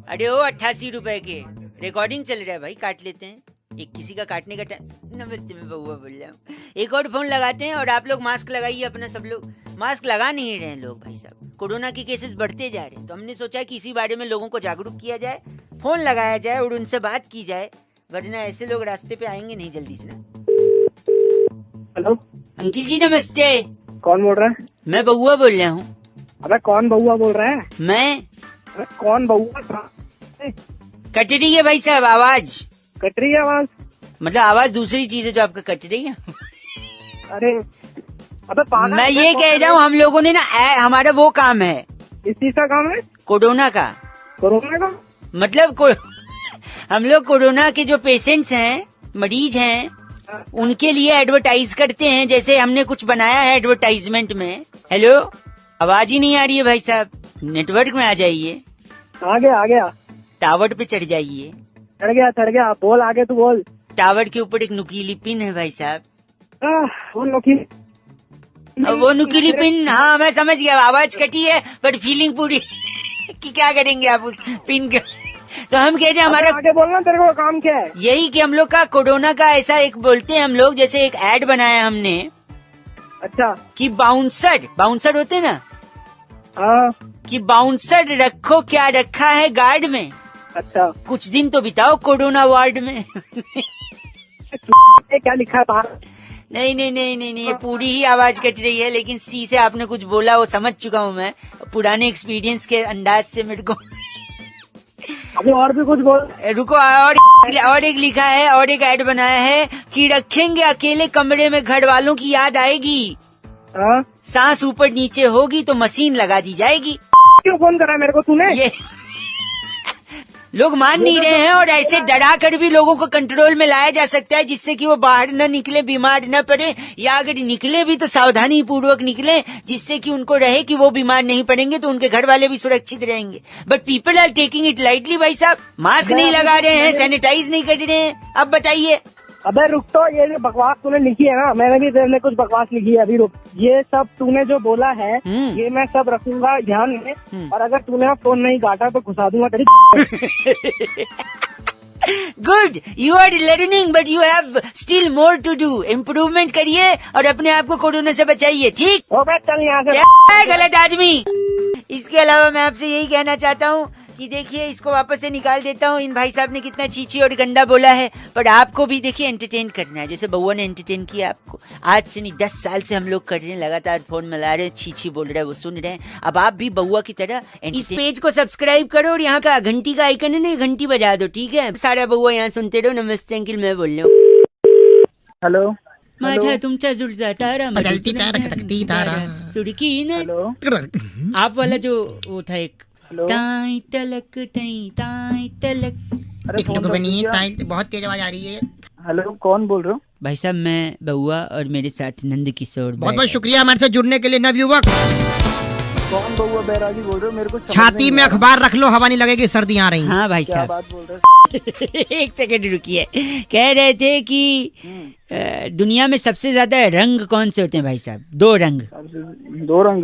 अरे ओ 88 रुपए के रिकॉर्डिंग चल रहा है भाई, काट लेते हैं। एक किसी का काटने का टाइम। नमस्ते, मैं बउआ बोल रहा हूँ। एक और फोन लगाते हैं और आप लोग मास्क लगाइए अपना। सब लोग मास्क लगा नहीं रहे हैं लोग भाई साहब, कोरोना के केसेस बढ़ते जा रहे हैं। तो हमने सोचा कि इसी बारे में लोगों को जागरूक किया जाए, फोन लगाया जाए और उनसे बात की जाए, वरना ऐसे लोग रास्ते पे आएंगे नहीं जल्दी से ना। हेलो अंकिल जी नमस्ते। कौन बोल रहा है? मैं बउआ बोल रहा हूँ। अबे कौन बउआ बोल रहा है? मैं अबे कौन बउआ? कट रही है भाई साहब आवाज, कट रही है आवाज? मतलब आवाज दूसरी चीज है जो आपका कट रही है। अरे अबे पागल, मैं ये कह रहा हूँ हम लोगों ने ना हमारा वो काम है। इस चीज का काम है? कोरोना का। कोरोना का मतलब हम लोग कोरोना के जो पेशेंट्स हैं, मरीज हैं, उनके लिए एडवर्टाइज करते हैं। जैसे हमने कुछ बनाया है एडवर्टाइजमेंट में। हेलो, आवाज ही नहीं आ रही है भाई साहब, नेटवर्क में आ जाइए। आ गया टावर पे चढ़ जाइए। चढ़ गया बोल, आगे तू बोल। टावर के ऊपर एक नुकीली पिन है भाई साहब। वो नुकीली पिन, हाँ मैं समझ गया। आवाज कटी है पर फीलिंग पूरी कि क्या करेंगे आप उस पिन का। तो हम कह रहे हैं हमारा आगे बोलना, तेरे को काम क्या है? यही कि हम लोग का कोरोना का ऐसा एक बोलते हैं हम लोग, जैसे एक एड बनाया हमने। अच्छा कि बाउंसर होते ना, हाँ कि बाउंसर रखो, क्या रखा है गार्ड में। अच्छा कुछ दिन तो बिताओ कोरोना वार्ड में। क्या लिखा है बाहर? नहीं, ये पूरी ही आवाज कट रही है। लेकिन सी से आपने कुछ बोला वो समझ चुका हूँ मैं, पुराने एक्सपीरियंस के अंदाज से मेरे को। अभी और भी कुछ बोल। रुको, और एक लिखा है, और एक ऐड बनाया है कि रखेंगे अकेले कमरे में, घर वालों की याद आएगी। हाँ? सांस ऊपर नीचे होगी तो मशीन लगा दी जाएगी। क्यों फोन करा मेरे को तूने? ये लोग मान नहीं रहे हैं, और ऐसे डरा कर भी लोगों को कंट्रोल में लाया जा सकता है, जिससे कि वो बाहर न निकले, बीमार न पड़े, या अगर निकले भी तो सावधानी पूर्वक निकले, जिससे कि उनको रहे कि वो बीमार नहीं पड़ेंगे तो उनके घर वाले भी सुरक्षित रहेंगे। But people are taking it lightly भाई साहब। मास्क नहीं लगा रहे हैं, सैनिटाइज नहीं कर रहे हैं। अब बताइए। अबे रुक तो, ये जो बकवास तूने लिखी है ना, मैंने भी तेरे लिए कुछ बकवास लिखी है, अभी रुक। ये सब तूने जो बोला है ये मैं सब रखूंगा ध्यान में, और अगर तूने फोन नहीं काटा तो घुसा दूंगा तेरी। Good, you are learning but you have still more to do. Improvement करिए और अपने आप को कोरोना से बचाइए, ठीक? चल यहाँ से, गलत आदमी। इसके अलावा मैं आपसे यही कहना चाहता हूँ कि देखिए, इसको वापस से निकाल देता हूँ। इन भाई साहब ने कितना चीची और गंदा बोला है, पर आपको भी देखिए एंटरटेन करना है, जैसे बउआ ने एंटरटेन किया आपको। आज से नहीं 10 साल से हम लोग कर रहे हैं, लगातार फोन मिला रहे हैं, चीची बोल रहे हैं, वो सुन रहे हैं। अब आप भी बउआ की तरह इस पेज को सब्सक्राइब करो और यहाँ का घंटी का आइकन है ना, घंटी बजा दो, ठीक है? सारा बउआ यहाँ सुनते रहो। नमस्ते अंकिल, मैं बोल रहा हूँ। हेलो माझा तुमचा जुळता तारा, बदलती तारा, खटकती तारा, सुड़की ना। हेलो आप वाला जो वो था एक, हेलो। ताई तलक ताई तलक। अरे फोन तो बनी कीजिए। है, बहुत तेज आवाज आ रही है। हेलो कौन बोल रहे हो? भाई साहब मैं बउआ और मेरे साथ नंद किशोर। बहुत बहुत शुक्रिया हमारे साथ जुड़ने के लिए नवयुवक। कौन बउआ बैरागी बोल रहे हो? मेरे को समझ छाती नहीं में आ रहा। अखबार रख लो, हवा नहीं लगेगी, सर्दी आ रही है। हाँ भाई क्या साहब। बात बोल रहे हो? एक सेकंड रुकिए। कह रहे थे कि दुनिया में सबसे ज्यादा रंग कौन से होते हैं भाई साहब? 2 रंग। दो रंग,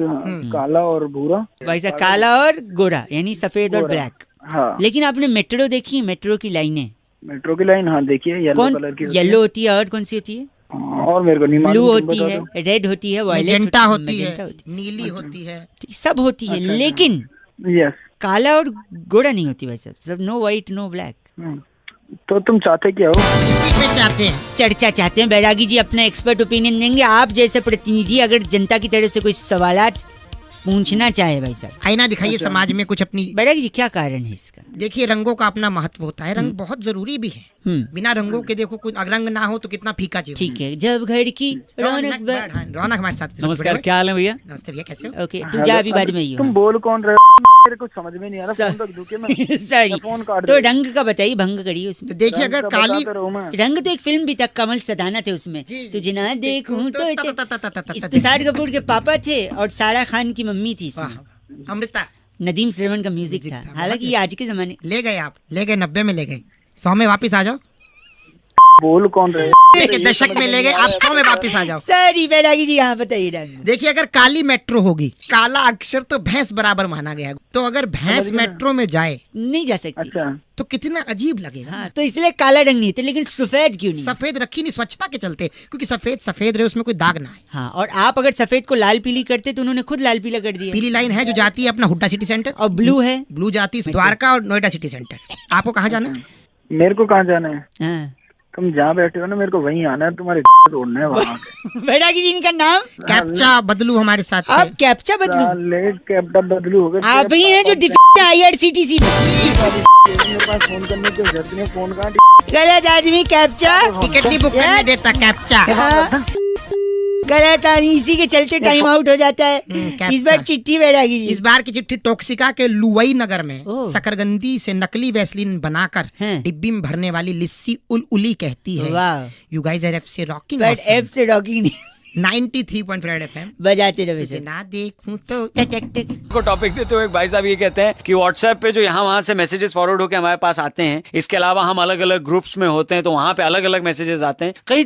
काला और भूरा। भाई साहब काला और गोरा, यानी सफेद और ब्लैक। हाँ। लेकिन आपने मेट्रो देखी है? मेट्रो की लाइनें, मेट्रो की लाइन, हाँ देखिए, येलो कौन कलर की होती येलो होती है और कौन सी होती है? है। और मेरे को नहीं ब्लू मालूम, तुम होती बता है, दो। रेड होती है, वायलेट मैजेंटा होती मैजेंटा है, नीली होती है, सब होती है। अच्छा, लेकिन यस। काला और गोरा नहीं होती भाई साहब। सब नो व्हाइट नो ब्लैक। तो तुम चाहते क्या हो? इसी पे चाहते हैं। चर्चा चाहते हैं। बैरागी जी अपना एक्सपर्ट ओपिनियन देंगे। आप जैसे प्रतिनिधि अगर जनता की तरफ से कोई सवालात पूछना चाहे भाई साहब, आईना दिखाइए अच्छा। समाज में कुछ अपनी। बैरागी जी क्या कारण है इसका? देखिए, रंगों का अपना महत्व होता है, रंग बहुत जरूरी भी है। बिना रंगों के देखो, कुछ रंग ना हो तो कितना फीका जीवन। ठीक है, जब घर की रौनक रौनक हमारे साथ। नमस्कार, क्या हाल है भैया? नमस्ते भैया, कैसे हो? ओके, तू जा अभी बाद में ही तुम बोल कौन रहे हो? मेरे कुछ समझ में नहीं आ रहा। फोन रख दूं क्या मैं? सॉरी। फोन काट तो दे। रंग का बताइए, भंग करिए उसमें। तो देखिए, अगर काली रंग तो एक फिल्म भी था, कमल सदाना थे उसमें। तुझे ना देखूं तो इस तुषार कपूर के पापा थे और सारा खान की मम्मी थी इसमें। अमृता नदीम श्रवण का म्यूजिक था। हालांकि ये आज के जमाने। ले गए, आप ले गए, 90 में ले गए, 100 में वापिस आ जाओ। बोल कौन रहे? के दशक में ले गए, आप 100 में वापस आ जाओ। सॉरी बैरागी जी, हाँ बताइए डॉक्टर। देखिए, अगर काली मेट्रो होगी, काला अक्षर तो भैंस बराबर माना गया, तो अगर भैंस मेट्रो में जाए, नहीं जा सकती। अच्छा, तो कितना अजीब लगेगा। हाँ, तो इसलिए काला रंग नहीं थे, लेकिन सफेद क्यों नहीं? सफेद रखी नहीं, स्वच्छता के चलते, क्योंकि सफेद सफेद रहे, उसमें कोई दाग ना आए। हाँ, और आप अगर सफेद को लाल पीली करते तो उन्होंने खुद लाल पीला कर दिया। पीली लाइन है जो जाती है अपना हुड्डा सिटी सेंटर, और ब्लू है, ब्लू जाती है द्वारका और नोएडा सिटी सेंटर। आपको कहाँ जाना है? मेरे को कहाँ जाना है? हाँ। तुम जहाँ बैठे हो ना, मेरे को वहीं आना है, तुम्हारे तोड़ना है वहाँ। बैरागी जी इनका नाम? कैप्चा बदलू हमारे साथ थे। आप कैप्चा बदलू? कैप्टन बदलू हो गए। आप ही हैं जो डिफेक्ट IRCTC में। मेरे पास फोन करने की जरूरत नहीं, फोन कहाँ? गलत आदमी कैप्चा। टिकट नहीं बुक करने देता कैप्चा। हाँ। गलत आदमी, इसी के चलते टाइम आउट हो जाता है। इस बार चिट्ठी बैरागी जी। इस बार की चिट्ठी टोक्सिका के लुवई नगर में ओह। शकरगंदी से नकली वैसलीन बनाकर हैं। डिब्बी में भरने वाली लिस्सी उली कहती है। वाह। यू गाइस आर एफ से रॉकिंग, बट एफ से रॉकिंग नहीं, 93.5 FM बजाते रहे तुझे ना देखूं तो को टॉपिक देते हुए एक भाई साहब ये कहते हैं कि व्हाट्सएप पे जो यहाँ वहाँ से मैसेजेस फॉरवर्ड होकर हमारे पास आते हैं, इसके अलावा हम अलग अलग ग्रुप्स में होते हैं तो वहाँ पे अलग अलग मैसेजेस आते हैं। कई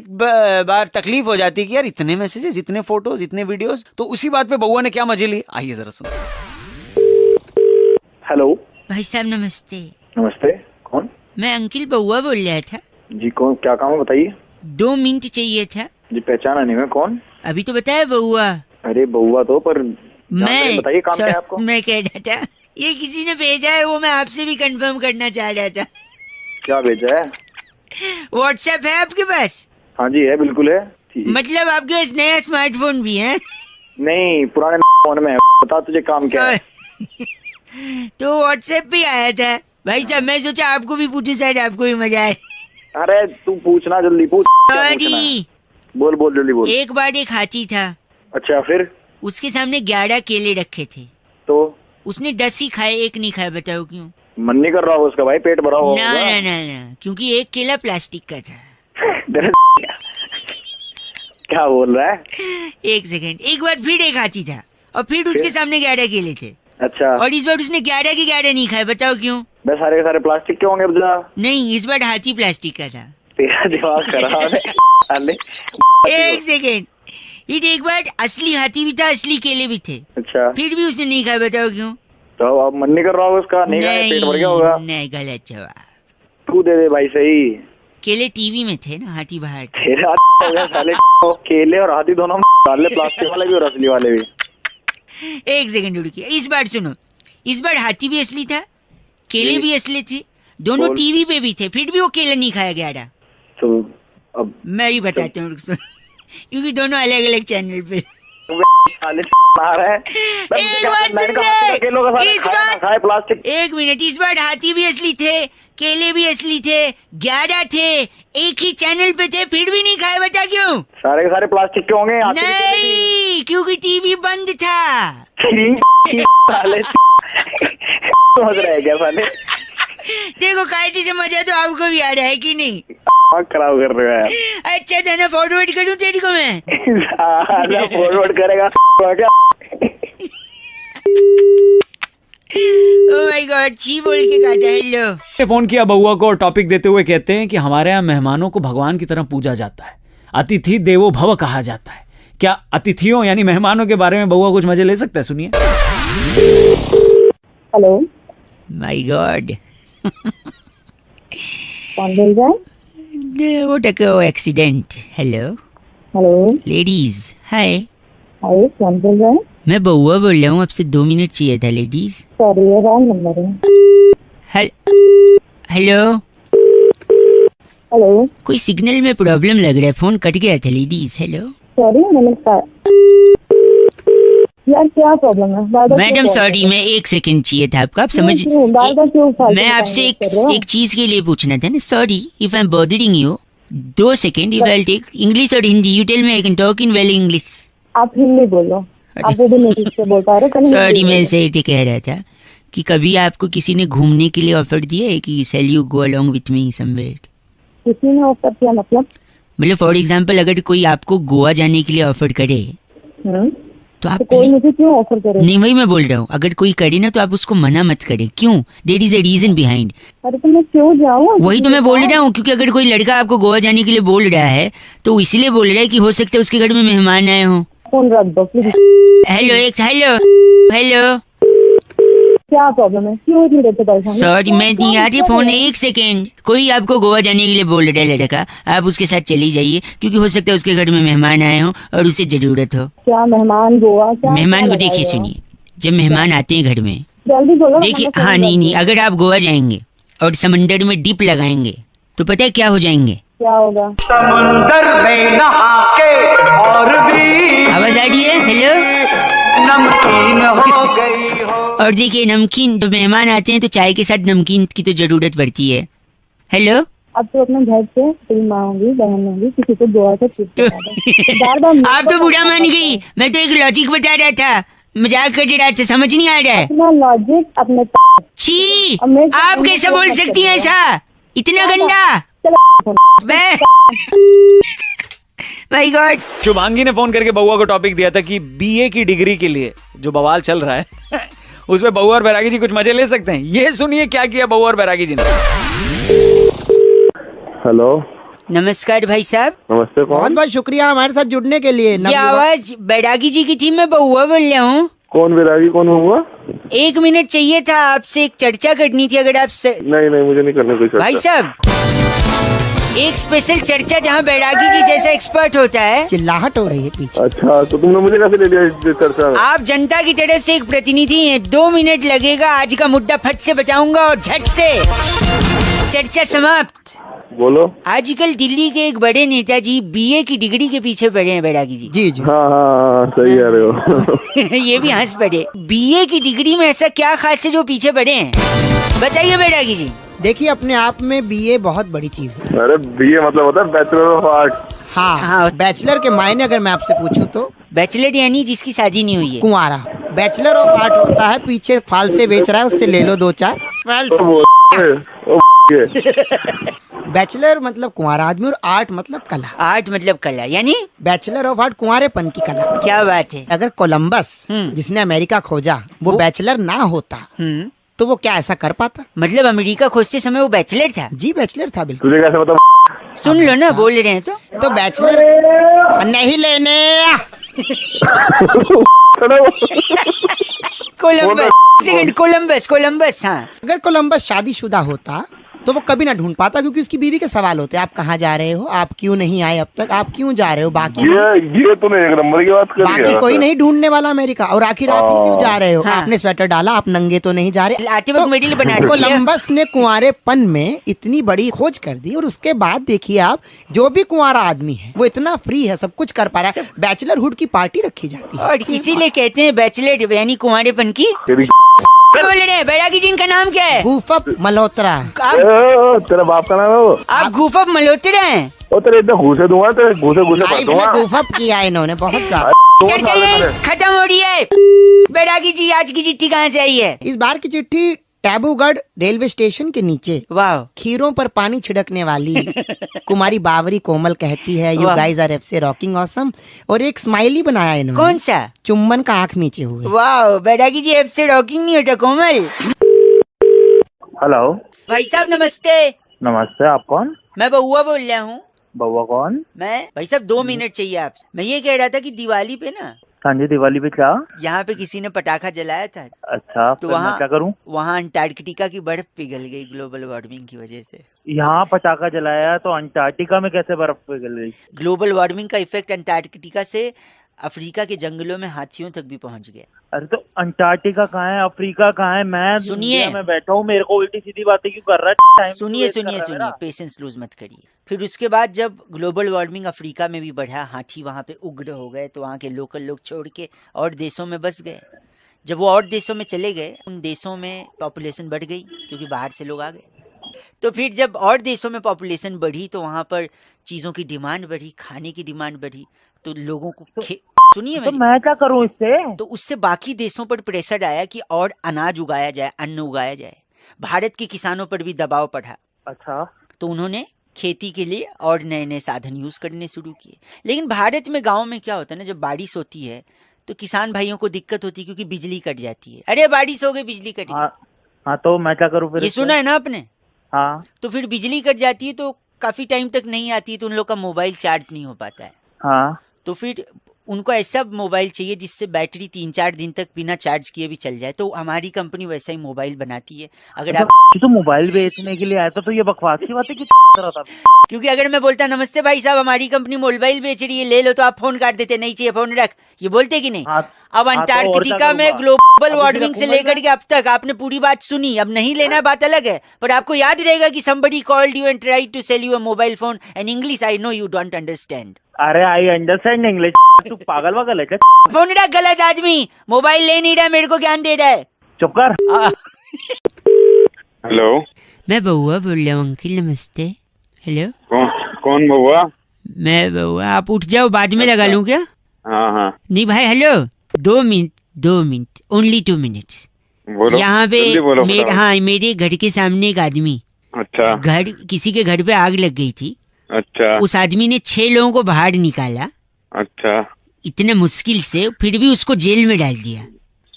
बार तकलीफ हो जाती है कि यार इतने मैसेजेस, इतने फोटोज, इतने वीडियोस, तो उसी बात पे बउआ ने क्या मजे लिए, आइए जरा सुनो। हेलो भाई साहब नमस्ते। नमस्ते, कौन? मैं अंकिल बउआ बोल रहा था। जी कौन, क्या काम है बताइए? 2 मिनट चाहिए था। जी पहचाना नहीं मैं, कौन? अभी तो बताया बउआ। अरे बउआ तो, पर जानकारी बताइए काम क्या है आपको? मैं कह रहा था ये किसी ने भेजा है, वो मैं आपसे भी कंफर्म करना चाह रहा था। क्या भेजा है? व्हाट्सएप है आपके पास? हाँ जी है, बिल्कुल है। मतलब आपके पास नया स्मार्टफोन भी है? नहीं, पुराने फोन में है। बता तुझे काम क्या है? तो व्हाट्सएप पे आया था भाई साहब, मैं सोचा आपको भी पूछूं, शायद आपको भी मजा आए। अरे तू पूछना, जल्दी पूछ। क्या पूछना है? बोल बोल जल्दी बोल। एक बार एक हाथी था। अच्छा, फिर? उसके सामने 11 केले रखे थे, तो उसने 10 ही खाए, एक नहीं खाया। बताओ क्यों? मन नहीं कर रहा होगा उसका भाई, पेट भरा होगा। ना ना ना ना, क्योंकि एक केला प्लास्टिक का था। क्या बोल रहा है? एक सेकंड, एक बार फिर एक हाथी था और फिर उसके सामने 11 केले थे। अच्छा, और इस बार उसने 11 के 11 नहीं खाए। बताओ क्यों? बस सारे के सारे प्लास्टिक के होंगे बजा। नहीं, इस बार हाथी प्लास्टिक का था। तेरा दिमाग खराब है। एक सेकंड, फिर एक बार असली हाथी भी था, असली केले भी थे, अच्छा, फिर भी उसने नहीं खाया। बताओ क्यों? तो अब मन नहीं कर रहा होगा उसका, नहीं खाया, पेट भर गया होगा। नहीं, गलत जवाब। तू दे दे भाई सही। केले टीवी में थे ना, हाथी बाहर था। तेरा हो गया साले। केले और हाथी दोनों डाले, प्लास्टिक वाले भी और असली वाले भी। एक सेकंड रुकिए, इस बार सुनो। इस बार हाथी भी असली था, केले भी असली थे, दोनों बोल। टीवी पे भी थे, फिर भी वो केला नहीं खाया गया। तो अब मैं ही बताता हूँ, रुक सुन। क्योंकि दोनों अलग अलग चैनल पे। साले आ रहा है। एक बार सुन ले, इस बार खाए प्लास्टिक। एक मिनट, इस बार हाथी भी असली थे, केले भी असली थे, 11 थे, एक ही चैनल पे थे, फिर भी नहीं खाए। बता क्यों? सारे के सारे प्लास्टिक के होंगे। नहीं, क्योंकि टीवी बंद था। साले समझ रहे क्या साले? देखो, कायदे से मजा तो आपको भी आ रहा है कि नहीं? खराब कर रहे हो। अच्छा था ना, फॉरवर्ड करूं तेरे को मैं? फॉरवर्ड करेगा क्या? ओह माय गॉड, छी बोल के काटा। हेलो। फोन किया बउआ को और टॉपिक देते हुए कहते हैं कि हमारे यहाँ मेहमानों को भगवान की तरह पूजा जाता है, अतिथि देवो भव कहा जाता है। क्या अतिथियों यानी मेहमानों के बारे में बउआ कुछ मजे ले सकता है? सुनिए। हेलो, माय गॉड, कौन बोल रहा है? वो टको एक्सीडेंट। हेलो हेलो, लेडीज, हाय। हाय, कौन बोल रहा है? मैं बउआ बोल रहा हूँ, आपसे 2 मिनट चाहिए था लेडीज। सॉरी, ये रॉन्ग नंबर है। हेलो हेलो, कोई सिग्नल में प्रॉब्लम लग रहा है, फोन कट गया था लेडीज। हेलो सॉरी, नमस्कार यार, क्या प्रॉब्लम है? मैडम सॉरी, मैं 1 सेकंड चाहिए था आपका, आप समझ। मैं आपसे एक चीज के लिए पूछना था ना। Sorry if I am bothering you, 2 second, if I take English और Hindi, you tell me, I can talk in well English. आप हिंदी बोलो, आप वो भी नहीं से बोल पा रहे। सॉरी, मैं ऐसे ही कह रहा था कि कभी आपको किसी ने घूमने के लिए ऑफर दिया है कि shall you go along with me somewhere? किसी ने ऑफर किया मतलब? फॉर एग्जांपल, अगर कोई आपको गोवा जाने के लिए ऑफर करे तो आप कोई मुझे क्यों ऑफर करे? नहीं, वही मैं बोल रहा हूँ, अगर कोई करे ना तो आप उसको मना मत करें। क्यों? There is a reason behind. अरे तो मैं क्यों जाऊँ? वही तो मैं बोल रहा हूँ, क्योंकि अगर कोई लड़का आपको गोवा जाने के लिए बोल रहा है तो इसलिए बोल रहा है कि हो सकता है उसके घर में मेहमान आए हों। फोन रख दो प्लीज। हेलो हेलो, क्या प्रॉब्लम है? क्यों इतनी देर से परेशान? सॉरी मैं नहीं आ रही फोन, एक सेकेंड। कोई आपको गोवा जाने के लिए बोल रहा है लड़का, आप उसके साथ चली जाइए, क्योंकि हो सकता है उसके घर में मेहमान आए हों और उसे जरूरत हो। क्या मेहमान गोवा? क्या मेहमान को देखिए, सुनिए, जब मेहमान आते हैं घर में, जल्दी बोलो। देखिए, हाँ नहीं, अगर आप गोवा जाएंगे और समंदर में डिप लगाएंगे तो पता है क्या हो जाएंगे? क्या होगा? समुंदर में नहा के और भी आवाज आ रही है? हेलो, नमकीन हो गई हो। और देखिए नमकीन, तो मेहमान आते हैं तो चाय के साथ नमकीन की तो जरूरत पड़ती है। हेलो, अब तो अपने घर से कोई माँ होगी, बहन होगी, किसी को गोवा से ट्रिप तो बार आप तो बुरा मान गई। मैं तो एक लॉजिक बता रहा था, मजाक कर रहा था, समझ नहीं आ रहा है? अपना लॉजिक अपने छी, अब मैं- आप कैसे बोल सकती हैं ऐसा? इतना गंदा? मैं माय गॉड। शुभांगी ने फोन करके बउआ को टॉपिक दिया था कि बीए की डिग्री के लिए जो बवाल चल रहा है उसमें बउआ और बैरागी जी कुछ मजे ले सकते हैं। ये सुनिए क्या किया बउआ और बैरागी जी ने। हेलो, नमस्कार भाई साहब। नमस्ते। बहुत कौन? बहुत शुक्रिया हमारे साथ जुड़ने के लिए। ये आवाज बैरागी जी की थी, मैं बउआ बोल रहा हूँ। कौन बैरागी? कौन हुआ? 1 मिनट चाहिए था आपसे, एक चर्चा करनी थी अगर आप नहीं, मुझे नहीं करने कोई चर्चा। भाई साहब, एक स्पेशल चर्चा जहाँ बैरागी जी जैसा एक्सपर्ट होता है। चिल्लाहट हो रही है पीछे। अच्छा, तो तुमने मुझे कैसे ले लिया इस चर्चा में? आप जनता की तरफ से एक प्रतिनिधि हैं, 2 मिनट लगेगा, आज का मुद्दा फट से बताऊंगा और झट से चर्चा समाप्त। बोलो। आजकल दिल्ली के एक बड़े नेताजी बीए की डिग्री के पीछे पड़े हैं बैरागी जी। जी जी। हाँ, सही कह रहे हो। ये भी हंस पड़े। बीए की डिग्री में ऐसा क्या खास है जो पीछे पड़े हैं? बताइए बैरागी जी। देखिए, अपने आप में बीए बहुत बड़ी चीज है। अरे बीए मतलब होता है बैचलर ऑफ आर्ट। हाँ, बैचलर के मायने अगर मैं आपसे पूछूं तो बैचलर यानी जिसकी शादी नहीं हुई है। कुंवारा। बैचलर ऑफ आर्ट होता है पीछे फालसे बेच रहा है, उससे ले लो 2-4 बैचलर मतलब कुंवारा आदमी, और आर्ट मतलब कला। आर्ट मतलब कला, यानी बैचलर ऑफ आर्ट कुंवारेपन की कला। क्या बात है। अगर कोलंबस जिसने अमेरिका खोजा वो बैचलर ना होता तो वो क्या ऐसा कर पाता? मतलब अमेरिका खोजते समय वो बैचलर था? जी बैचलर था, बिल्कुल। तुझे कैसे पता? सुन लो ना, बोल रहे हैं तो बैचलर नहीं लेने। Columbus, second, Columbus. हाँ, अगर कोलंबस शादीशुदा होता तो वो कभी ना ढूंढ पाता, क्योंकि उसकी बीवी के सवाल होते हैं, आप कहाँ जा रहे हो, आप क्यों नहीं आए अब तक, आप क्यों जा रहे हो, बाकी ये तूने एक नंबर की बात करी है। बाकी कोई नहीं ढूंढने वाला अमेरिका, और आखिर आप ही क्यों जा रहे हो? आपने स्वेटर डाला, आप नंगे तो नहीं जा रहे। आते वक्त मेडल बना दिया। कोलंबस ने कुंवारेपन में इतनी बड़ी खोज कर दी, और उसके बाद देखिए आप, जो भी कुंवारा आदमी है वो इतना फ्री है, सब कुछ कर पा रहा है। बैचलरहुड की पार्टी रखी जाती है, और इसीलिए कहते हैं बैचलर यानी कुंवारेपन की। बोल रहे हैं बैरागी जी, इनका नाम क्या है? गूफअप मल्होत्रा। तेरा बाप का नाम है वो? आप गूफअप मल्होत्रा हैं? ओ तेरे इतना घूसे दूंगा, तेरे घूसे पड़ लाइफ में दूंगा। गूफअप किया है इन्होंने बहुत ज्यादा। चर्चा ये खत्म हो रही है। बैरागी जी, आज की चिट्ठी कहाँ से आई है? इस बार की चिट्ठी टैबूगढ़ रेलवे स्टेशन के नीचे वाह, खीरों पर पानी छिड़कने वाली कुमारी बावरी कोमल कहती है, यू गाइस आर एफसे रॉकिंग ऑसम, और एक स्माइली बनाया इन्होंने। कौन सा? चुम्बन का आंख नीचे हुए। वाह, बैरागी जी ऐप से रॉकिंग नहीं होता कोमल। हेलो भाई साहब नमस्ते। नमस्ते, आप कौन? मैं बउआ बोल रहा हूँ। बउआ कौन? मैं भाई साहब 2 मिनट चाहिए आपसे। मैं ये कह रहा था कि दिवाली पे ना, हाँ जी, दिवाली पे क्या? यहाँ पे किसी ने पटाखा जलाया था। अच्छा, तो फिर मैं क्या करूं? वहाँ अंटार्कटिका की बर्फ पिघल गई ग्लोबल वार्मिंग की वजह से। यहाँ पटाखा जलाया तो अंटार्कटिका में कैसे बर्फ पिघल गई? ग्लोबल वार्मिंग का इफेक्ट अंटार्कटिका से अफ्रीका के जंगलों में हाथियों तक भी पहुंच गया। अरे तो अंटार्कटिका कहाँ है, अफ्रीका कहाँ है? मैं सुनिए। दुनिया में बैठा हूँ, मेरे को उल्टी सीधी बातें क्यों कर रहा है? सुनिए, पेशेंस लूज मत करिए। फिर उसके बाद जब ग्लोबल वार्मिंग अफ्रीका में भी बढ़ा, हाथी वहाँ पे उग्र हो गए, तो वहाँ के लोकल लोग छोड़ के और देशों में बस गए। जब वो और देशों में चले गए, उन देशों में पॉपुलेशन बढ़ गई क्योंकि बाहर से लोग आ गए। तो फिर जब और देशों में पॉपुलेशन बढ़ी तो वहाँ पर चीज़ों की डिमांड बढ़ी, खाने की डिमांड बढ़ी, तो लोगों को सुनिए, तो मैं क्या करूं इससे? तो उससे बाकी देशों पर प्रेशर आया कि और अनाज उगाया जाए, अन्न उगाया जाए। भारत के किसानों पर भी दबाव पड़ा। अच्छा, तो उन्होंने खेती के लिए और नए नए साधन यूज करने शुरू किए। लेकिन भारत में गाँव में क्या होता है ना, जब बारिश होती है तो किसान भाइयों को दिक्कत होती है क्योंकि बिजली कट जाती है। अरे बारिश हो गई, बिजली कट गई। हाँ तो मैं क्या करूँ फिर? ये सुना है ना आपने? हाँ। तो फिर बिजली कट जाती है तो काफी टाइम तक नहीं आती है, तो उन लोग का मोबाइल चार्ज नहीं हो पाता है। हाँ। तो फिर उनको ऐसा मोबाइल चाहिए जिससे बैटरी 3-4 दिन तक बिना चार्ज किए भी चल जाए। तो हमारी कंपनी वैसा ही मोबाइल बनाती है। अगर आप तो मोबाइल बेचने के लिए आया था तो ये बकवास की बात है कि क्योंकि अगर मैं बोलता नमस्ते भाई साहब हमारी कंपनी मोबाइल बेच रही है, ले लो, तो आप फोन काट देते, नहीं चाहिए फोन रख, ये बोलते कि नहीं? अब अंटार्कटिका में ग्लोबल वार्मिंग से लेकर के अब तक आपने पूरी बात सुनी, अब नहीं लेना बात अलग है, पर आपको याद रहेगा कि somebody called you and tried to sell you a mobile phone and English I know you don't understand. अरे आई अंडरस्टैंड इंग्लिश। तू पागल वागल है क्या? फोन रख गलत आदमी, मोबाइल ले नहीं रहा, मेरे को ज्ञान दे रहा है। चुप कर। हेलो, मैं बउआ बोल रहा हूँ अंकिल, नमस्ते। हेलो, कौन बउआ? मैं बउआ, आप उठ जाओ, बाद में लगा लूँ क्या? हाँ हाँ। नहीं भाई, हेलो, 2 मिनट, ओनली 2 मिनट्स। बोलो, यहाँ पे बोलो, हाँ, मेरे घर के सामने एक आदमी, अच्छा, किसी के घर पे आग लग गई थी। अच्छा। उस आदमी ने 6 लोगों को बाहर निकाला, अच्छा, इतने मुश्किल से, फिर भी उसको जेल में डाल दिया।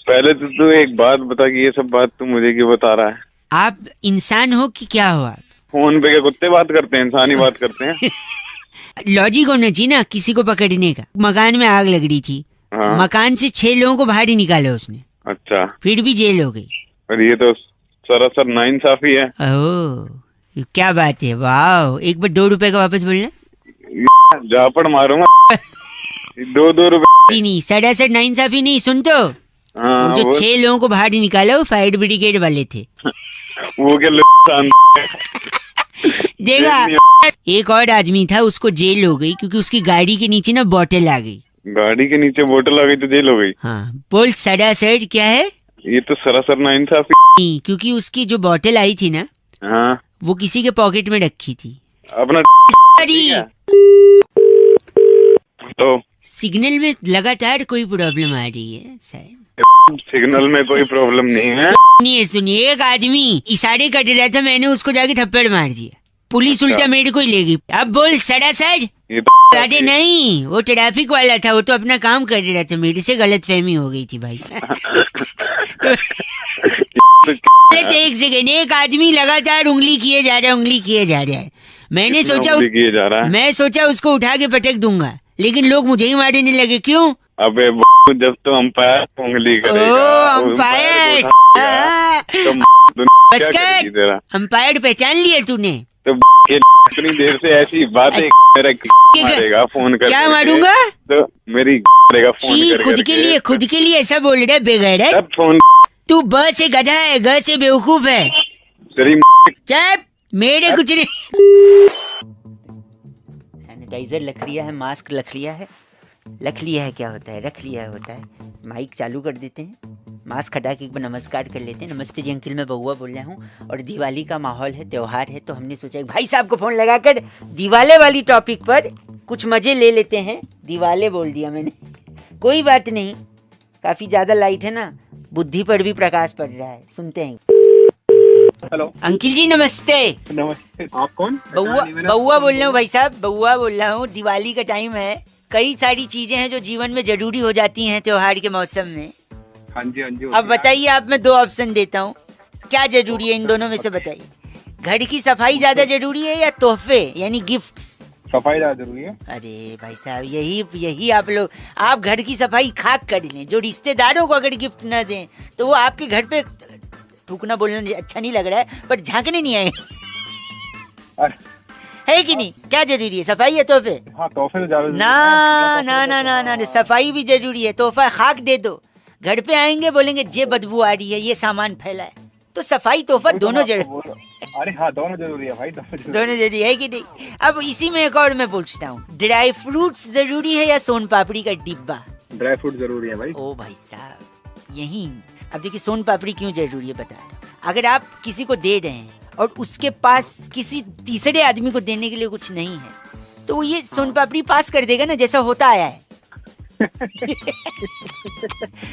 पहले तो तू एक बात बता कि ये सब बात तू मुझे क्यों बता रहा है? आप इंसान हो कि क्या हो? आप फोन पे क्या कुत्ते बात करते हैं, इंसान ही बात करते हैं? लॉजिक होना चाहिए ना किसी को पकड़ने का। मकान में आग लग रही थी, हाँ। मकान से 6 लोगों को बाहर ही निकाला उसने, अच्छा, फिर भी जेल हो गई। और ये तो सरासर नाइंसाफी है। ओह, क्या बात है, वाह। एक बार 2 रुपए का वापस बोलना। जापड़ मारूंगा। 2 रुपए नहीं, 6.5 नाइंसाफी नहीं, सुन तो। हाँ, वो जो 6 लोगों को बाहर निकाला वो फायर ब्रिगेड वाले थे। वो क्या देखा, एक और आदमी था, उसको जेल हो गई क्योंकि उसकी गाड़ी के नीचे ना बोतल आ गई। गाड़ी के नीचे बोतल आ गई तो जेल हो गई? हाँ, बोल 6.5 क्या है? ये तो सरासर नाइंसाफी। नहीं, क्योंकि उसकी जो बोतल आई थी ना, हाँ, वो किसी के पॉकेट में रखी थी। अपना तो सिग्नल में लगातार कोई प्रॉब्लम आ रही है शायद। सिग्नल में कोई प्रॉब्लम नहीं है। सुनिए, एक आदमी इशारे कर रहा था, मैंने उसको जाके थप्पड़ मार दिया, पुलिस उल्टा मेरे को ही ले गई। अब बोल 6.5। अरे नहीं, वो ट्रैफिक वाला था, वो तो अपना काम कर रहा था, मेरे से गलतफहमी हो गई थी भाई साहब। एक सेकेंड, एक आदमी लगातार उंगली किए जा रहा है, मैंने सोचा मैं सोचा उसको उठा के पटक दूंगा, लेकिन लोग मुझे ही मारने लगे। क्यों? अबे जब तो अंपायर उंगली करेगा। अंपायर, अंपायर पहचान लिया तूने? तो इतनी देर से ऐसी बातें मारेगा फोन करके। क्या मारूंगा? तो मेरी करेगा फोन करके। खुद के लिए ऐसा बोल रहा है बेगैरत। तब फोन तू ब से गधा है, ग से बेवकूफ है। चुप, मेरे कुछ नहीं। सैनिटाइजर रख लिया है, मास्क रख लिया है, रख लिया है, क्या होता है, रख लिया है होता है। माइक चालू कर देते हैं, मास्क हटा के एक बार नमस्कार कर लेते हैं। नमस्ते जी अंकिल, मैं बउआ बोल रहा हूँ, और दिवाली का माहौल है, त्योहार है, तो हमने सोचा भाई साहब को फोन लगाकर दिवाले वाली टॉपिक पर कुछ मजे ले लेते हैं। दिवाले बोल दिया मैंने, कोई बात नहीं, काफी ज्यादा लाइट है ना, बुद्धि पर भी प्रकाश पड़ रहा है। सुनते हैं। हेलो अंकिल जी, नमस्ते। नमस्ते, आप कौन? बउआ बोल रहा हूँ भाई साहब, बउआ बोल रहा हूँ। दिवाली का टाइम है, कई सारी चीजें हैं जो जीवन में जरूरी हो जाती हैं त्योहार के मौसम में। हाँ जी, हाँ जी। अब बताइए, आप, मैं 2 ऑप्शन देता हूँ, क्या जरूरी है इन दोनों में से बताइए। घर की सफाई ज्यादा जरूरी है या तोहफे यानी गिफ्ट? सफाई ज्यादा जरूरी है। अरे भाई साहब, यही आप लोग, आप घर की सफाई खाक कर लें, जो रिश्तेदारों को अगर गिफ्ट न दें तो वो आपके घर पे, थूकना बोलना अच्छा नहीं लग रहा है, पर झांकने नहीं आएंगे। है कि नहीं? क्या जरूरी है, सफाई या तोहफे? हाँ, तोहफे तो ज्यादा ना, सफाई भी जरूरी है। तोहफा खाक दे दो, घर पे आएंगे बोलेंगे ये बदबू आ रही है, ये सामान फैला है, तो सफाई तोहफा दोनों जरूरी। अरे हाँ, दोनों जरूरी है भाई, दोनों जरूरी है कि नहीं? अब इसी में एक और मैं पूछता हूँ, ड्राई फ्रूट्स जरूरी है या सोन पापड़ी का डिब्बा? ड्राई फ्रूट जरूरी है भाई। ओ भाई साहब, यही। अब देखिए, सोन पापड़ी क्यों जरूरी है बता रहा हूँ। अगर आप किसी को दे रहे हैं और उसके पास किसी तीसरे आदमी को देने के लिए कुछ नहीं है, तो वो ये सोन पापड़ी पास कर देगा ना, जैसा होता आया है।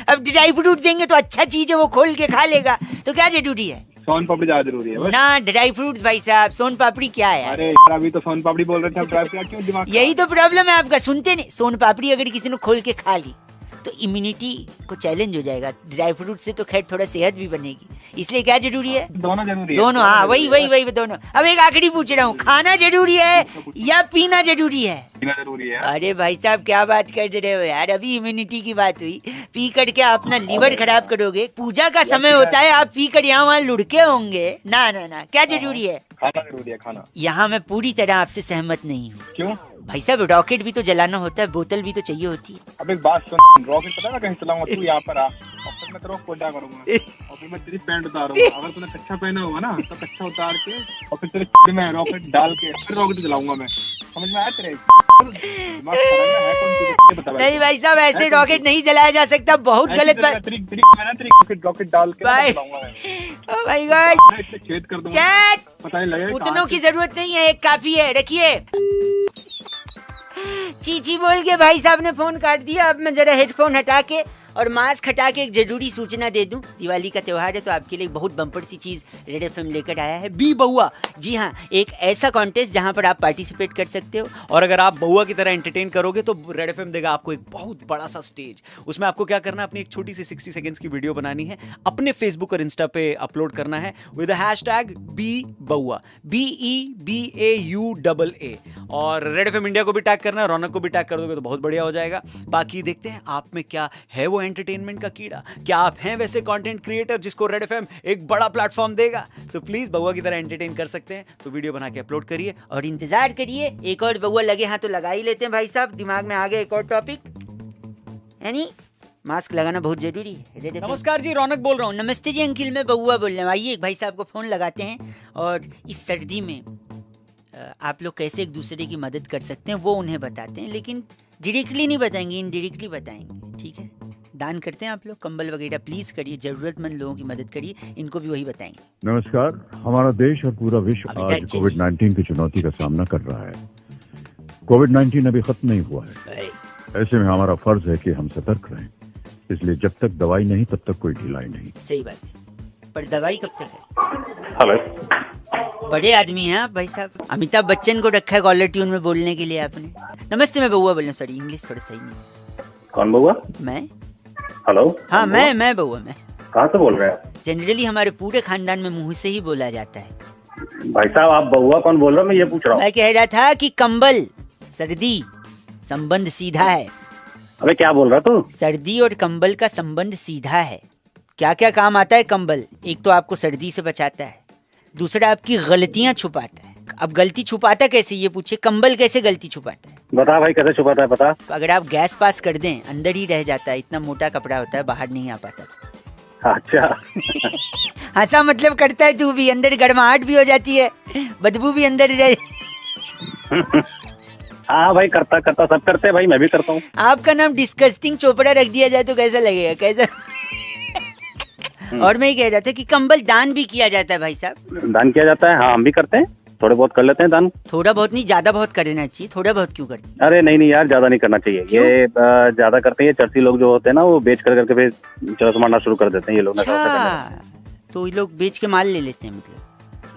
अब ड्राई फ्रूट देंगे तो अच्छा चीज है, वो खोल के खा लेगा, तो क्या जरूरी है? सोन पापड़ी ज्यादा जरूरी है ना, ड्राई फ्रूट भाई साहब। सोन पापड़ी क्या है? अरे अभी तो सोन पापड़ी बोल रहे थे, ड्राई फ्रूट क्यों दिमाग? यही तो प्रॉब्लम है आपका, सुनते नहीं। सोन पापड़ी अगर किसी ने खोल के खा ली तो इम्यूनिटी को चैलेंज हो जाएगा। ड्राई फ्रूट से तो खैर थोड़ा सेहत भी बनेगी, इसलिए क्या जरूरी है? दोनों जरूरी है। दोनों, हाँ वही दोनों। अब एक आखिरी पूछ रहा हूँ, खाना जरूरी है या पीना जरूरी है? पीना जरूरी है। अरे भाई साहब क्या बात कर रहे हो यार, अभी इम्यूनिटी की बात हुई, पी करके अपना लीवर खराब करोगे? पूजा का समय होता है, आप पी कर यहाँ वहाँ लुढ़के होंगे। ना ना ना, क्या जरूरी है? खाना जरूरी है, खाना। यहाँ मैं पूरी तरह आपसे सहमत नहीं हूँ। क्यों? भाई साहब रॉकेट भी तो जलाना होता है, बोतल भी तो चाहिए होती है। अब एक बात सुन, रॉकेट पता है कहीं चलाऊंगा, तू यहाँ पर आ और फिर मैं तेरे को कोटा करूंगा और फिर मैं तेरी पैंट उतारूंगा। अगर तूने कच्चा पहना हुआ ना तो कच्चा उतार के और फिर तेरे में रॉकेट डाल के फिर रॉकेट जलाऊंगा मैं। समझ में आया तेरे? दिमाग खराब है कौन? बता नहीं भाई साहब, ऐसे रॉकेट नहीं जलाया जा सकता, बहुत गलत बात। रॉकेट डाल के जलाऊंगा मैं। ओह माय गॉड, छेद कर दूंगा, पता नहीं लगेगा। उतनों की जरूरत नहीं है, एक काफी है, रखिए। चीची बोल के भाई साहब ने फोन काट दिया। अब मैं जरा हेडफोन हटा के और मास्क हटा के एक जरूरी सूचना दे दूं। दिवाली का त्योहार है तो आपके लिए बहुत बम्पर सी चीज रेड एफएम लेकर आया है, बी बउआ। जी हाँ, एक ऐसा कॉन्टेस्ट जहां पर आप पार्टिसिपेट कर सकते हो और अगर आप बउआ की तरह एंटरटेन करोगे तो रेड एफएम देगा आपको एक बहुत बड़ा सा स्टेज। उसमें आपको क्या करना है, अपनी एक छोटी सी 60 सेकंड्स की वीडियो बनानी है, अपने फेसबुक और इंस्टा पे अपलोड करना है विद हैशटैग बी बउआ, BEBAUAA। और रेड एफएम इंडिया को भी टैग करना है, रौनक को भी टैग कर दोगे तो बहुत बढ़िया हो जाएगा। बाकी देखते हैं आप में क्या है वो एंटरटेनमेंट का कीड़ा, क्या आप हैं वैसे कंटेंट क्रिएटर जिसको रेड एफएम एक बड़ा प्लेटफॉर्म देगा। सो प्लीज बउआ की तरह एंटरटेन कर सकते हैं तो वीडियो बना के अपलोड करिए और इंतजार करिए। एक और बउआ लगे हाँ तो लगा ही लेते हैं भाई साहब। दिमाग में आ गया एक और टॉपिक, यानी मास्क लगाना बहुत जरूरी है। नमस्कार जी, रौनक बोल रहा हूँ। नमस्ते जी अंकिल, मैं बउआ बोल रहा हूँ। आइए एक भाई साहब को फोन लगाते हैं और इस सर्दी में आप लोग कैसे एक दूसरे की मदद कर सकते हैं वो उन्हें बताते हैं, लेकिन डायरेक्टली नहीं बताएंगे, इनडायरेक्टली बताएंगे। ठीक है, दान करते हैं आप लोग, कंबल वगैरह प्लीज करिए, जरूरतमंद लोगों की मदद करिए, इनको भी वही बताएंगे। नमस्कार, हमारा देश और पूरा विश्व आज कोविड-19 की चुनौती का सामना कर रहा है। कोविड-19 अभी खत्म नहीं हुआ है, ऐसे में हमारा फर्ज है कि हम सतर्क रहें। इसलिए जब तक दवाई नहीं तब तक कोई ढिलाई नहीं। सही बात है, पर दवाई कब तक है? हेलो, बड़े आदमी हैं आप भाई साहब, अमिताभ बच्चन को रखा है कॉलर ट्यून में बोलने के लिए आपने। नमस्ते, मैं बउआ बोल रहा हूँ, सॉरी इंग्लिश थोड़ा सही नहीं। कौन बउआ? मैं। हेलो, हाँ मैं बउआ। मैं कहाँ से बोल रहे हैं? जनरली हमारे पूरे खानदान में मुंह से ही बोला जाता है। भाई साहब आप बउआ कौन बोल रहे हो? मैं ये पूछ रहा हूँ। मैं कह रहा था कि कंबल सर्दी संबंध सीधा है। अबे क्या बोल रहा तू? सर्दी और कंबल का संबंध सीधा है। क्या क्या काम आता है कंबल? एक तो आपको सर्दी से बचाता है, दूसरा आपकी गलतियां छुपाता है। अब गलती छुपाता कैसे ये पूछे, कंबल कैसे गलती छुपाता है? बता भाई, कैसे छुपाता है बता। अगर आप गैस पास कर दें अंदर ही रह जाता है, इतना मोटा कपड़ा होता है, बाहर नहीं आ पाता। अच्छा हंसा मतलब करता है तू भी, अंदर गर्माहट भी हो जाती है, बदबू भी अंदर रह। हाँ भाई, करता सब करते हैं भाई, मैं भी करता हूँ। आपका नाम डिस्कस्टिंग चोपड़ा रख दिया जाए तो कैसा लगेगा? कैसा? और मैं ये कह रहा था कि कंबल दान भी किया जाता है भाई साहब। दान किया जाता है? हाँ हम भी करते हैं, थोड़े बहुत कर लेते हैं दान। थोड़ा बहुत नहीं, ज्यादा बहुत कर देना चाहिए। थोड़ा बहुत क्यों करते? अरे नहीं यार, ज्यादा नहीं करना चाहिए। ये ज्यादा करते हैं चर्ची लोग जो होते हैं ना, वो बेच करके फिर चरस मारना शुरू कर देते हैं ये लोग। अच्छा, तो ये लोग बेच के माल ले लेते हैं मतलब?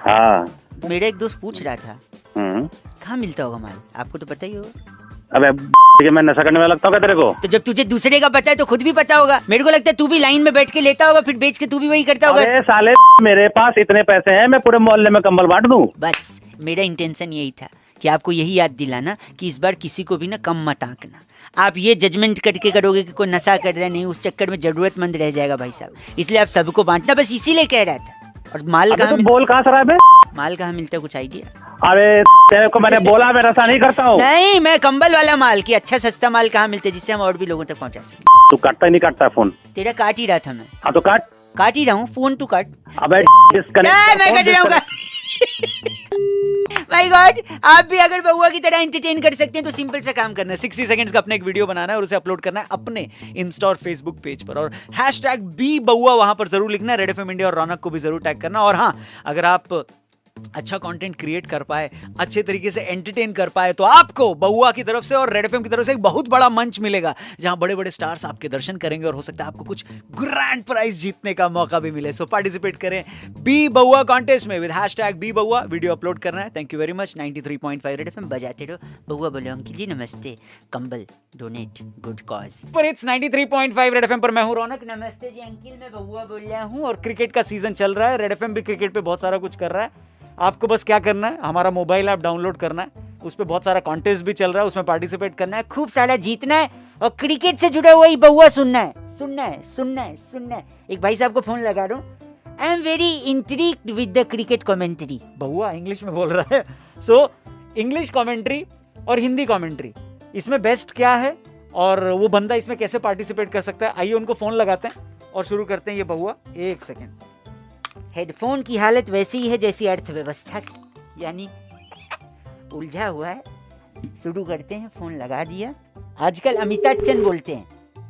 हाँ, मेरा एक दोस्त पूछ रहा था कहाँ मिलता होगा माल, आपको तो पता ही होगा। अबे मैं नशा करने वाला लगता हूँ क्या तेरे को? तो जब तुझे दूसरे का पता है तो खुद भी पता होगा। मेरे को लगता है तू भी लाइन में बैठ के लेता होगा, फिर बेच के तू भी वही करता होगा। अरे साले, मेरे पास इतने पैसे हैं, मैं पूरे मोहल्ले में कंबल बांट दूं। बस मेरा इंटेंशन यही था कि आपको यही याद दिलाना कि इस बार किसी को भी ना कम मत आंकना। आप ये जजमेंट करके करोगे कि कोई नशा कर रहा है, नहीं, उस चक्कर में जरूरतमंद रह जाएगा भाई साहब। इसलिए आप सबको बांटना, बस इसीलिए कह रहा था। और माल कहाँ बोल कहाँ शराब है? माल कहाँ मिलता है, कुछ आइडिया? अरे तेरे को मैंने बोला मैं नशा नहीं करता हूँ। नहीं, मैं कंबल वाला माल की अच्छा सस्ता माल कहाँ मिलता है जिससे हम और भी लोगों तक पहुँचा सके। तू काटता ही नहीं काटता फोन? तेरा काट ही रहा था मैं। हाँ तो काट ही रहा हूँ फोन, तू काट। अबे मैं काट रहा हूँ। माय गॉड, आप भी अगर बउआ की तरह एंटरटेन कर सकते हैं तो सिंपल सा काम करना है, 60 सेकंड्स का अपना एक वीडियो बनाना है और उसे अपलोड करना है अपने इंस्टा और फेसबुक पेज पर, और हैशटैग बी बउआ वहां पर जरूर लिखना है। रेड एफएम इंडिया और रौनक को भी जरूर टैग करना। और हाँ, अगर आप अच्छा कंटेंट क्रिएट कर पाए, अच्छे तरीके से एंटरटेन कर पाए, तो आपको बहुआ की तरफ से और रेड एफएम की तरफ से एक बहुत बड़ा मंच मिलेगा जहां बड़े बड़े स्टार्स आपके दर्शन करेंगे और हो सकता है आपको कुछ ग्रैंड प्राइज जीतने का मौका भी मिले। सो पार्टिसिपेट करें बी बहुआ कॉन्टेस्ट में with #B Bahua. Video upload करना है। Thank you very much. 93.5 red FM बजाते रहो। बहुआ बोलो अंकिल जी नमस्ते, कंबल डोनेट गुड कॉज पर। इट्स 93.5 रेड एफएम पर मैं हूं रौनक। नमस्ते जी अंकिल, मैं बहुआ बोल रहा हूं और क्रिकेट का सीजन चल रहा है। रेड एफएम भी क्रिकेट पे बहुत सारा कुछ कर रहा है। आपको बस क्या करना है, हमारा मोबाइल ऐप डाउनलोड करना है, उस पर बहुत सारा कॉन्टेस्ट भी चल रहा है, उसमें पार्टिसिपेट करना है, खूब सारा जीतना है और क्रिकेट से जुड़ा हुआ ही बहुआ सुनना है, सुनना है, सुनना है, सुनना है। एक भाई साहब को फोन लगा रहा हूँ। I am very intrigued with the cricket commentary. Bahua English में बोल रहा है। सो इंग्लिश कमेंट्री और हिंदी कमेंट्री, इसमें बेस्ट क्या है और वो बंदा इसमें कैसे पार्टिसिपेट कर सकता है, आइए उनको फोन लगाते हैं और शुरू करते हैं ये बहुआ। एक सेकेंड। हेडफोन की हालत वैसी ही है जैसी अर्थव्यवस्था की, यानी उलझा हुआ है। शुरू करते हैं। फोन लगा दिया। आजकल अमिताभ बच्चन बोलते हैं,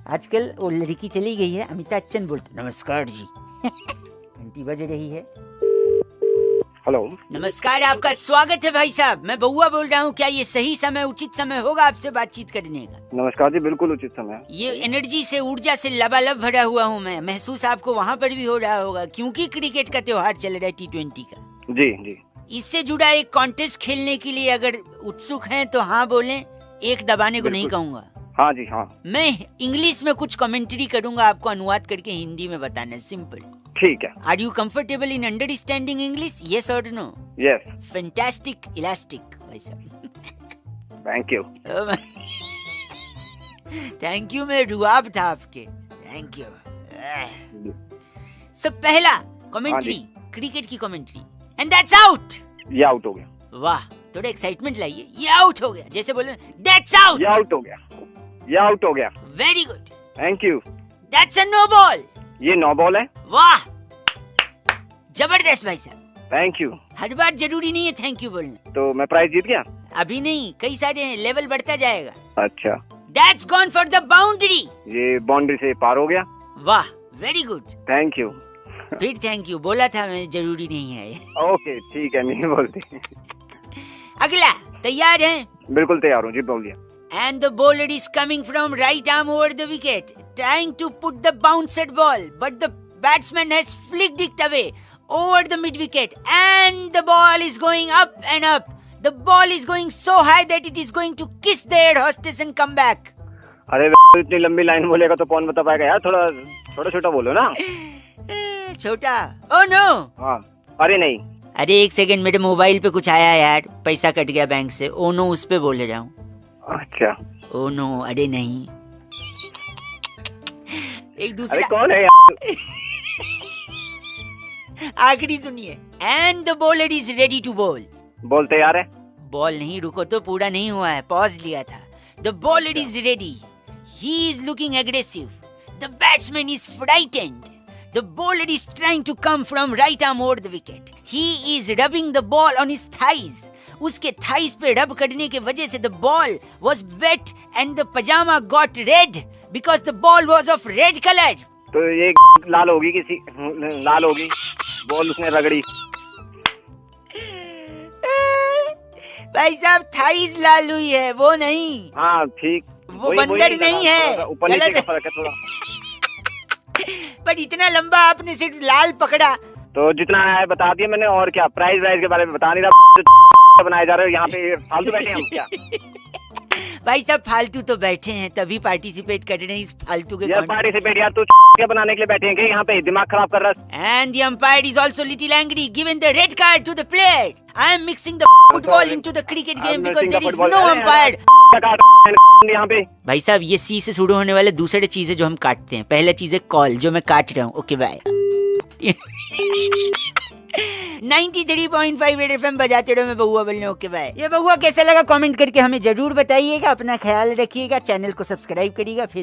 आजकल वो लड़की चली गई है, अमिताभ बच्चन बोलते हैं। नमस्कार जी। घंटी बज रही है। हेलो नमस्कार, आपका स्वागत है भाई साहब। मैं बहुआ बोल रहा हूँ। क्या ये सही समय, उचित समय होगा आपसे बातचीत करने का? नमस्कार जी, बिल्कुल उचित समय। ये एनर्जी से, ऊर्जा से लबालब भरा हुआ हूँ मैं। महसूस आपको वहाँ पर भी हो रहा होगा क्योंकि क्रिकेट का त्योहार चल रहा है, T20 का। जी जी। इससे जुड़ा एक कॉन्टेस्ट खेलने के लिए अगर उत्सुक हैं तो हाँ बोलें, एक दबाने को नहीं कहूँगा। हाँ जी हाँ। मैं इंग्लिश में कुछ कमेंट्री करूँगा, आपको अनुवाद करके हिंदी में बताना है। सिंपल। ठीक है। Are you comfortable in understanding English? Yes और नो? यस। फैंटास्टिक, इलास्टिक भाई साहब। Thank you. थैंक यू में रुआब था आपके। Thank you. सब पहला कमेंट्री, क्रिकेट की कमेंट्री, एंड दैट्स आउट। ये आउट हो गया। वाह, थोड़ा एक्साइटमेंट लाइए। ये आउट हो गया, जैसे बोले दैट्स आउट। ये आउट हो गया। ये आउट हो गया। Very good. Thank you. That's a no ball. ये नो बॉल है। वाह, जबरदस्त भाई साहब। Thank you. हर बार जरूरी नहीं है थैंक यू बोलना। तो मैं प्राइज जीत गया? अभी नहीं, कई सारे हैं, लेवल बढ़ता जाएगा। अच्छा। That's gone for the boundary. ये बाउंड्री से पार हो गया। वाह, वेरी गुड। Thank you. फिर थैंक यू बोला था मैं, जरूरी नहीं है। ओके ठीक है, नहीं बोलते। अगला, तैयार हैं? बिल्कुल तैयार हूँ जी, बोलिए। And the bowler is coming from right arm over the wicket, trying to put the bounced ball, but the batsman has flicked it away over the mid wicket, and the ball is going up and up. The ball is going so high that it is going to kiss the air hostess and come back. अरे इतनी लंबी line बोलेगा तो कौन बता पाएगा यार, थोड़ा छोटा छोटा बोलो ना। छोटा? Oh no. हाँ। अरे नहीं। अरे एक सेकंड, मेरे मोबाइल पे कुछ आया यार, पैसा कट गया बैंक से। ओ नो, उस पे बोल रहा हूँ। अच्छा। ओ नो, अरे नहीं। एक दूसरा। अरे कौन है यार? आखिरी सुनिए। And the bowler is ready to bowl. Ball तैयार है। बॉल नहीं, रुको तो, पूरा नहीं हुआ है, पॉज लिया था। The bowler is ready, he is looking aggressive, the batsman is frightened, the bowler is trying to come from right arm over the wicket, he is rubbing the ball on his thighs. उसके thighs पे rub करने के वजह से the ball was wet and the pyjama got red because the ball was of red colour. तो ये लाल होगी, किसी लाल होगी, बॉल उसने रगड़ी। भाई साहब, थाइज लाल हुई है, वो नहीं। हाँ ठीक। वो बंदर नहीं है, ऊपर नीचे का फर्क है थोड़ा। पर इतना लंबा आपने सिर्फ लाल पकड़ा। तो जितना है बता दिया मैंने, और क्या प्राइस के बारे में बता नहीं रहा। बनाए जा रहे हो यहाँ पे, फालतू बैठे हम क्या? भाई साहब फालतू तो बैठे हैं, तभी पार्टिसिपेट कर रहे हैं इस फालतू के। यार पार्टिसिपेट यार, तू क्या बनाने के लिए बैठे हैं क्या यहाँ पे? दिमाग खराब कर रहा है। And the umpire is also little angry, giving the red card to the player. I am mixing the football into the cricket game because there is no umpire. यहाँ पे भाई साहब, ये सी से शुरू होने वाले दूसरे चीजें जो हम काटते हैं। पहला चीज है कॉल, जो मैं काट रहा हूँ। Okay bye. 93.5 रेड एफएम बजाते रहो, मैं बहुआ बोलने। Okay bye. ये बहुआ कैसा लगा कमेंट करके हमें जरूर बताइएगा। अपना ख्याल रखिएगा, चैनल को सब्सक्राइब करिएगा, फेसबुक